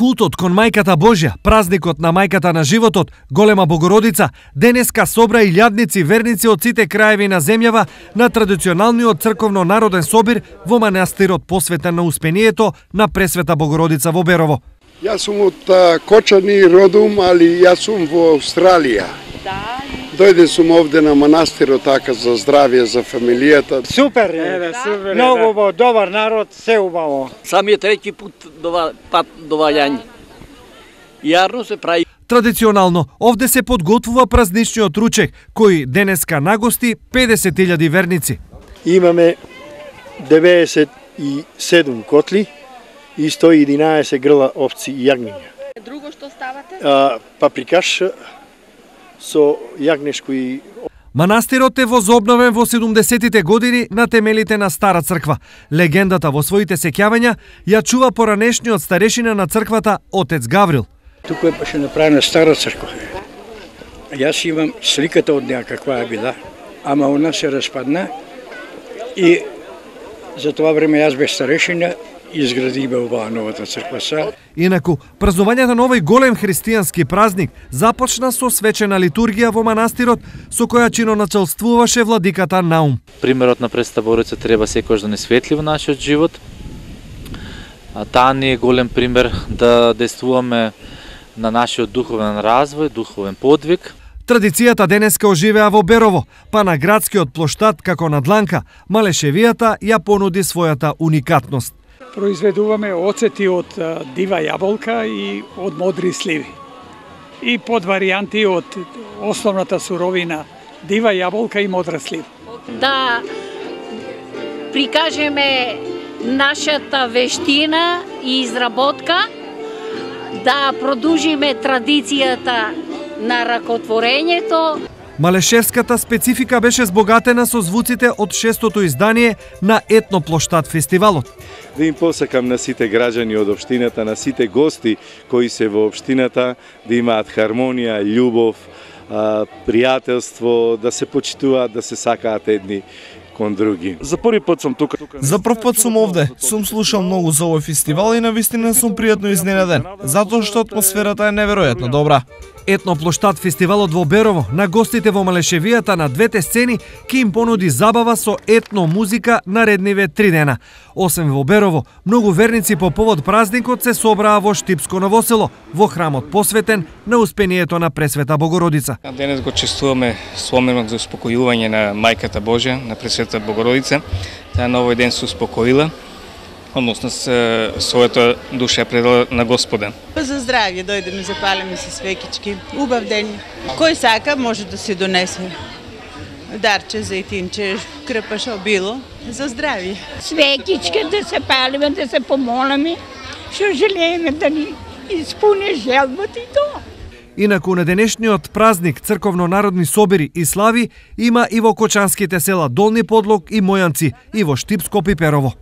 Култот кон Мајката Божја, празникот на Мајката на животот, Голема Богородица, денеска собра илјадници верници од сите краеви на земјава на традиционалниот црковно-народен собир во манастирот посветен на успението на Пресвета Богородица во Берово. Јас сум од Кочани родум, али јас сум во Австралија. Дојден сум овде на манастирот така за здравје за фамилијата. Супер е, многу добар народ, се убаво. Самиот трети пат доваѓање. Јарно се прави. Традиционално, овде се подготвува празничниот ручек, кој денеска нагости 50.000 верници. Имаме 97 котли и 111 грла овци и јагниња. Друго што ставате? Паприкаш со јагнешко и... Манастирот е возобновен во 70-тите години на темелите на Стара црква. Легендата во своите сеќавања ја чува поранешниот старешина на црквата Отец Гаврил. Тука беше направена Стара црква. Јас имам сликата од неа каква е била, ама она се распадна и за тоа време јас бе старешина изградиме оваа новата црква са. Инаку, празнувањето на овој голем христијански празник започна со свечена литургија во манастирот, со која чиноначелствуваше владиката Наум. Примерот на Пресвета Богородица треба секогаш да не светли во нашиот живот. Таа ни е голем пример да действуваме на нашиот духовен развој, духовен подвиг. Традицијата денеска оживеа во Берово, па на градскиот плоштад како на дланка, Малешевијата ја понуди својата уникатност. Произведуваме оцети од дива јаболка и од модри сливи. И под варијанти од основната суровина дива јаболка и модра слива. Да прикажеме нашата вештина и изработка, да продолжиме традицијата на ракотворењето. Малешевската специфика беше збогатена со звуците од 6-тото издание на Етноплоштад фестивалот. Да им посакам на сите граѓани од општината, на сите гости кои се во општината, да имаат хармонија, љубов, пријателство, да се почитуваат, да се сакаат едни кон други. За први пат сум тука. За прв пат сум овде. Сум слушал многу за овој фестивал и навистина сум пријатно изненаден, затоа што атмосферата е неверојатно добра. Етноплоштад фестивалот во Берово на гостите во Малешевијата на двете сцени ќе им понуди забава со етно музика наредниве 3 дена. Освен во Берово, многу верници по повод празникот се собраа во Штипско Новосело, во храмот посветен на успението на Пресвета Богородица. Денес го чествуваме споменот за успокојување на Мајката Божја, на Пресвета Богородица. Таа на овој ден се успокоила, односно својата душа предала на Господа. За здравје дојдеме, запалиме се свекички. Убав ден. Кој сака може да се донесе дарче, зејтинче, крпа, шо било, за здравје. Свекички да се палиме, да се помолиме, што желееме да ни испуни желбата и тоа. Инаку на денешниот празник црковно-народни собири и слави има и во кочанските села Долни Подлог и Мојанци и во Штипско Пиперово.